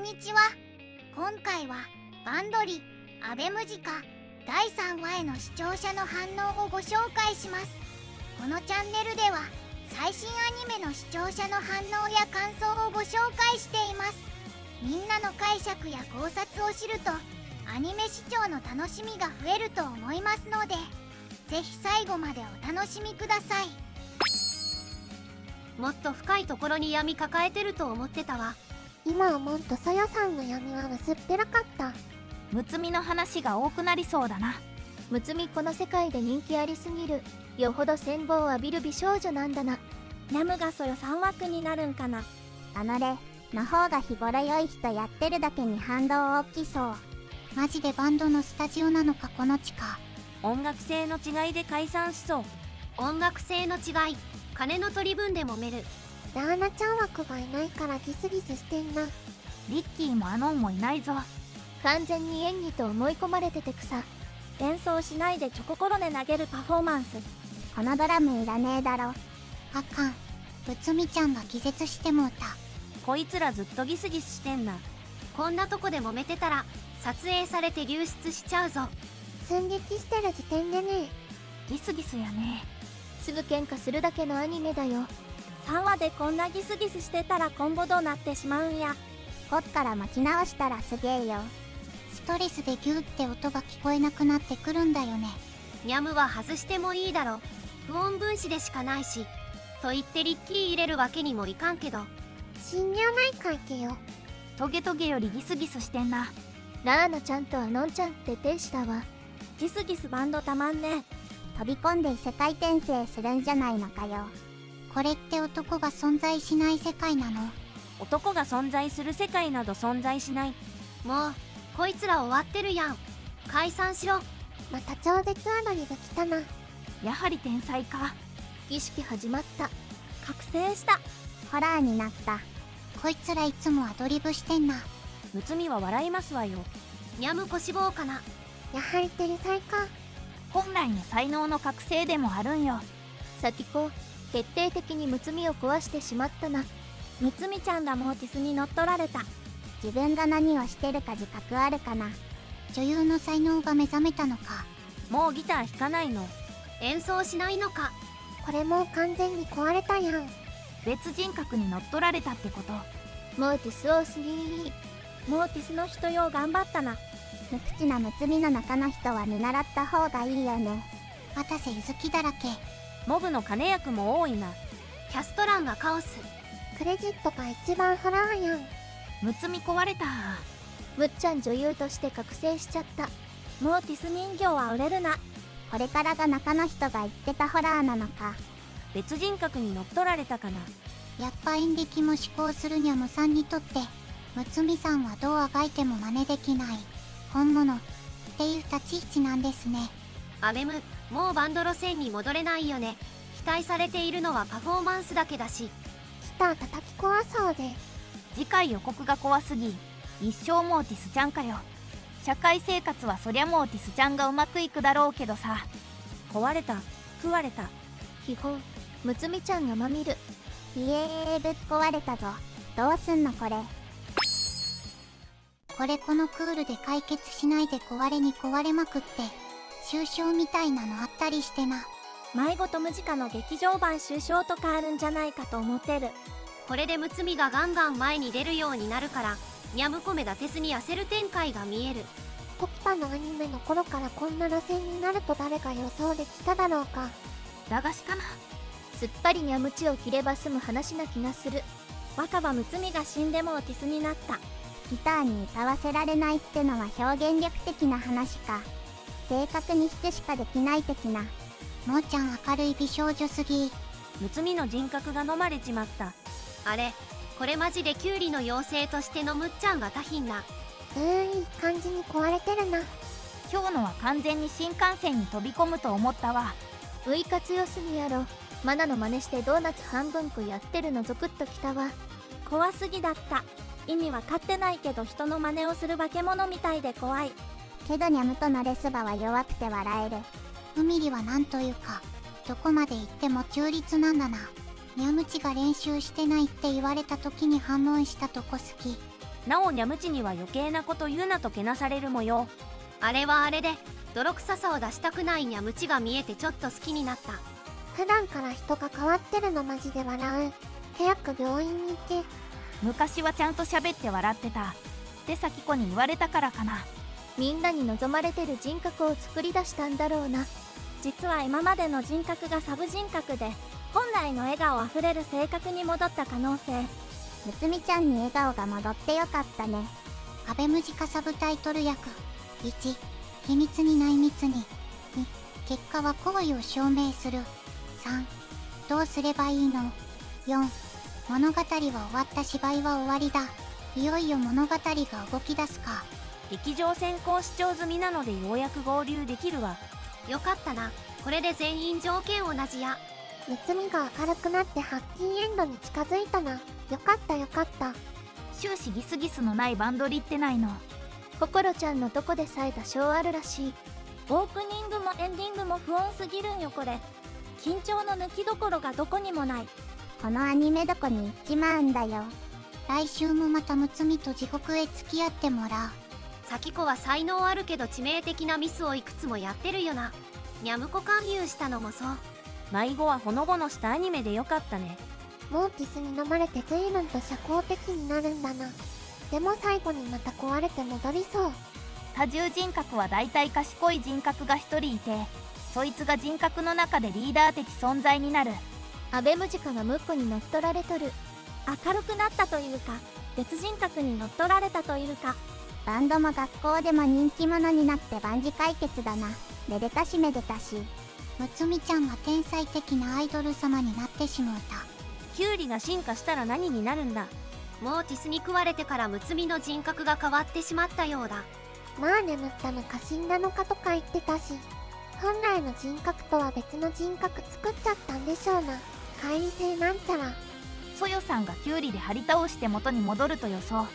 にちは。今回はバンドリ、アベムジカ第3話への視聴者の反応をご紹介します。このチャンネルでは最新アニメの視聴者の反応や感想をご紹介しています。みんなの解釈や考察を知るとアニメ視聴の楽しみが増えると思いますので、ぜひ最後までお楽しみください。もっと深いところに闇抱えてると思ってたわ。今思うとさやさんの闇は薄っぺらかった。むつみの話が多くなりそうだな。むつみこの世界で人気ありすぎる。よほど羨望を浴びる美少女なんだな。ニャムがそよ3枠になるんかな。あのれの方が日頃良い人やってるだけに反動大きそう。マジでバンドのスタジオなのかこの地下。音楽性の違いで解散しそう。音楽性の違い、金の取り分で揉める。ダーナちゃん枠がいないからギスギスしてんな。リッキーもアノンもいないぞ。完全に演技と思い込まれててくさ。演奏しないでチョココロネ投げるパフォーマンス。このドラムいらねえだろ。あかん、ぶつみちゃんが気絶してもうた。こいつらずっとギスギスしてんな。こんなとこで揉めてたら撮影されて流出しちゃうぞ。寸劇してる時点でね。ギスギスやね。すぐ喧嘩するだけのアニメだよ。3話でこんなギスギスしてたら今後どうなってしまうんや。こっから持ち直したらすげえよ。ストレスでギューって音が聞こえなくなってくるんだよね。ニャムは外してもいいだろ。不音分子でしかないし。と言ってリッキー入れるわけにもいかんけど。信用ない書いてよ。トゲトゲよりギスギスしてんな。ラーナちゃんとアノンちゃんって天使だわ。ギスギスバンドたまんね。飛び込んで異世界転生するんじゃないのかよ。これって男が存在しない世界なの？男が存在する世界など存在しない。もうこいつら終わってるやん。解散しろ。また超絶アドリブ来たな。やはり天才か。儀式始まった。覚醒した。ホラーになった。こいつらいつもアドリブしてんな。むつみは笑いますわよ。ニャム小脂肪かな。やはり天才か。本来の才能の覚醒でもあるんよ。先子、決定的にむつみを壊してしまったな。むつみちゃんがモーティスに乗っ取られた。自分が何をしてるか自覚あるかな。女優の才能が目覚めたのか。もうギター弾かないの。演奏しないのか。これもう完全に壊れたやん。別人格に乗っ取られたってこと。モーティス多すぎ。モーティスの人よう頑張ったな。無口なむつみの中の人は見習った方がいいよね。渡瀬ゆずきだらけ。モブの金役も多いな。キャスト欄がカオス。クレジットが一番ホラーやん。むつみ壊れた。むっちゃん女優として覚醒しちゃった。モーティス人形は売れるな。これからが中の人が言ってたホラーなのか。別人格に乗っ取られたかな。やっぱ演劇も思考するにゃむさんにとってむつみさんはどうあがいても真似できない本物っていう立ち位置なんですね。アベム、もうバンド路線に戻れないよね。期待されているのはパフォーマンスだけだし。ギター叩き壊そうぜ。次回予告が怖すぎ。一生モーティスちゃんかよ。社会生活はそりゃモーティスちゃんがうまくいくだろうけどさ。壊れた。食われた。基本むつみちゃんがまみる。ひえぶっ壊れたぞ。どうすんのこれ。これこのクールで解決しないで壊れに壊れまくって終章みたいなのあったりしてな。迷子とムジカの劇場版終章とかあるんじゃないかと思ってる。これでむつみがガンガン前に出るようになるからニャムコメが鉄に焦る展開が見える。コピパのアニメの頃からこんな路線になると誰が予想できただろうか。駄菓子かな。すっぱりにゃむちを切れば済む話な気がする。若葉むつみが死んでモーティスになった。ギターに歌わせられないってのは表現力的な話か。正確に弾くしかできない的な。もーちゃん明るい美少女すぎ。むつみの人格が飲まれちまった。あれ、これマジでキュウリの妖精としてのむっちゃんが多品な。いい感じに壊れてるな。今日のは完全に新幹線に飛び込むと思ったわ。ウイカ強すぎやろ。マナの真似してドーナツ半分食やってるのゾクッときたわ。怖すぎだった。意味わかってないけど人の真似をする化け物みたいで怖い。けどニャムとのレスバは弱くて笑える。フミリはなんというかどこまで行っても中立なんだな。ニャムチが練習してないって言われた時に反論したとこ好き。なおニャムチには余計なこと言うなとけなされるもよ。あれはあれで泥臭さを出したくないニャムチが見えてちょっと好きになった。普段から人が変わってるのマジで笑う。早く病院に行け。昔はちゃんと喋って笑ってたって咲子に言われたからかな。みんなに望まれてる人格を作り出したんだろうな。実は今までの人格がサブ人格で、本来の笑顔あふれる性格に戻った可能性。むつみちゃんに笑顔が戻ってよかったね。アベムジカサブタイトル役1、秘密に内密に。2、結果は行為を証明する。3、どうすればいいの。4、物語は終わった、芝居は終わりだ。いよいよ物語が動き出すか。劇場先行視聴済みなのでようやく合流できるわ。よかったな、これで全員条件同じや。むつみが明るくなってハッピーエンドに近づいたな。よかったよかった。終始ギスギスのないバンドリってないの。心ちゃんのとこでさえ多少あるらしい。オープニングもエンディングも不穏すぎるんよこれ。緊張の抜きどころがどこにもない。このアニメどこに行っちまうんだよ。来週もまたむつみと地獄へ付き合ってもらう。咲子は才能あるけど致命的なミスをいくつもやってるよな。ニャムコ勧誘したのもそう。迷子はほのぼのしたアニメでよかったね。モーティスに飲まれて随分と社交的になるんだな。でも最後にまた壊れて戻りそう。多重人格はだいたい賢い人格が一人いて、そいつが人格の中でリーダー的存在になる。アベムジカがムッコに乗っ取られとる。明るくなったというか、別人格に乗っ取られたというか。バンドも学校でも人気者になって万事解決だな。めでたしめでたし。むつみちゃんが天才的なアイドル様になってしもうた。キュウリが進化したら何になるんだ。モーティスに食われてからむつみの人格が変わってしまったようだ。まあ眠ったのか死んだのかとか言ってたし、本来の人格とは別の人格作っちゃったんでしょうな。乖離性なんちゃら。ソヨさんがキュウリで張り倒して元に戻ると予想。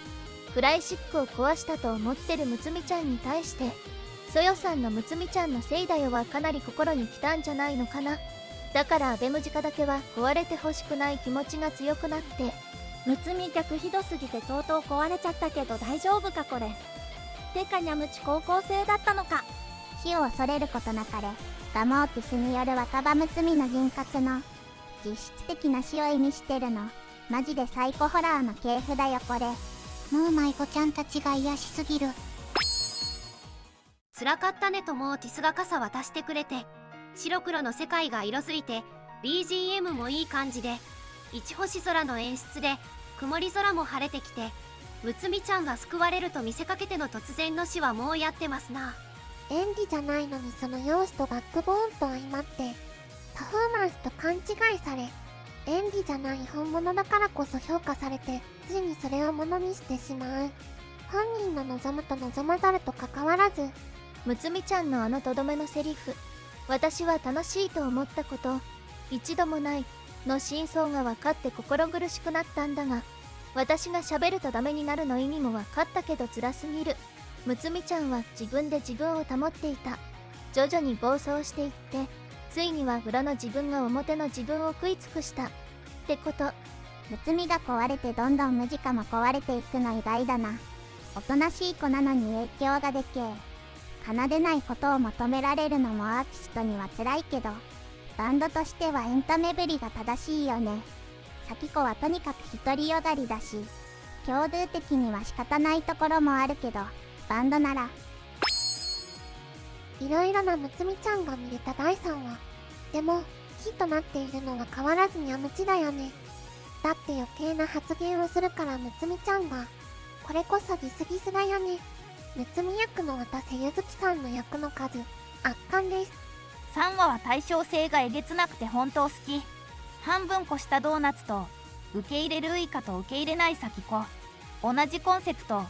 フライシックを壊したと思ってるむつみちゃんに対して、ソヨさんのむつみちゃんのせいだよはかなり心に来たんじゃないのかな。だからアベムジカだけは壊れてほしくない気持ちが強くなって。むつみ逆ひどすぎてとうとう壊れちゃったけど大丈夫かこれ。てかニャムチ高校生だったのか。死を恐れることなかれ。ガモーティスによる若葉むつみの人格の実質的な死を意味してるの。マジでサイコホラーの系譜だよこれ。もう迷子ちゃんたちが癒しすぎる。辛かったねとモーティスが傘渡してくれて、白黒の世界が色づいて BGM もいい感じで、一星空の演出で曇り空も晴れてきて、むつみちゃんが救われると見せかけての突然の死はもうやってますな。演技じゃないのにその容姿とバックボーンと相まってパフォーマンスと勘違いされ、演技じゃない本物だからこそ評価されて、ついにそれをものにしてしまう。本人の望むと望まざると関わらず、むつみちゃんのあのとどめのセリフ、私は楽しいと思ったこと一度もないの真相が分かって心苦しくなったんだが、私が喋るとダメになるの意味も分かったけど辛すぎる。むつみちゃんは自分で自分を保っていた。徐々に暴走していって、ついには裏の自分が表の自分を食い尽くしたってこと。むつみが壊れてどんどんムジカも壊れていくの意外だな。おとなしい子なのに影響がでけえ。奏でないことを求められるのもアーティストには辛いけど、バンドとしてはエンタメぶりが正しいよね。咲子はとにかく独りよがりだし、共同的には仕方ないところもあるけど、バンドならいろいろなむつみちゃんが見れた第3話。でもキーとなっているのが変わらずには無知だよね。だって余計な発言をするからむつみちゃんが。これこそギスギスだよね。むつみ役の渡瀬ゆずきさんの役の数圧巻です。3話は対称性がえげつなくて本当好き。半分こしたドーナツと受け入れるウイカと受け入れない咲子、同じコンセプト。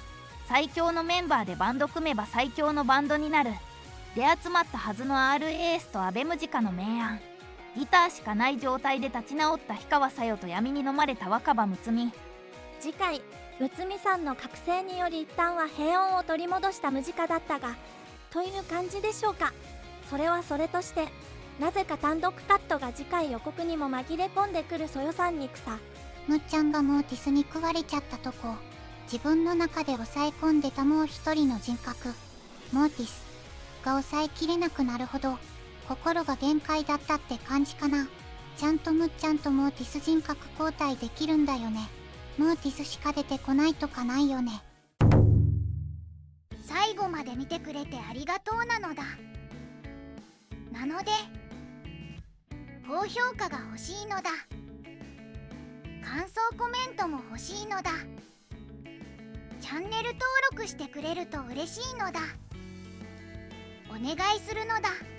最強のメンバーでバンド組めば最強のバンドになる。で集まったはずの RA エースとアベムジカの明暗。ギターしかない状態で立ち直った氷川さよと闇に飲まれた若葉むつみ。次回むつみさんの覚醒により一旦は平穏を取り戻したムジカだったが、という感じでしょうか。それはそれとして、なぜか単独カットが次回予告にも紛れ込んでくるそよさんに草。むっちゃんがモーティスに食われちゃったとこ、自分の中で抑え込んでたもう一人の人格モーティスが抑えきれなくなるほど心が限界だったって感じかな。ちゃんとむっちゃんとモーティス人格交代できるんだよね。モーティスしか出てこないとかないよね。最後まで見てくれてありがとうなのだ。なので高評価が欲しいのだ。感想コメントも欲しいのだ。チャンネル登録してくれると嬉しいのだ。お願いするのだ。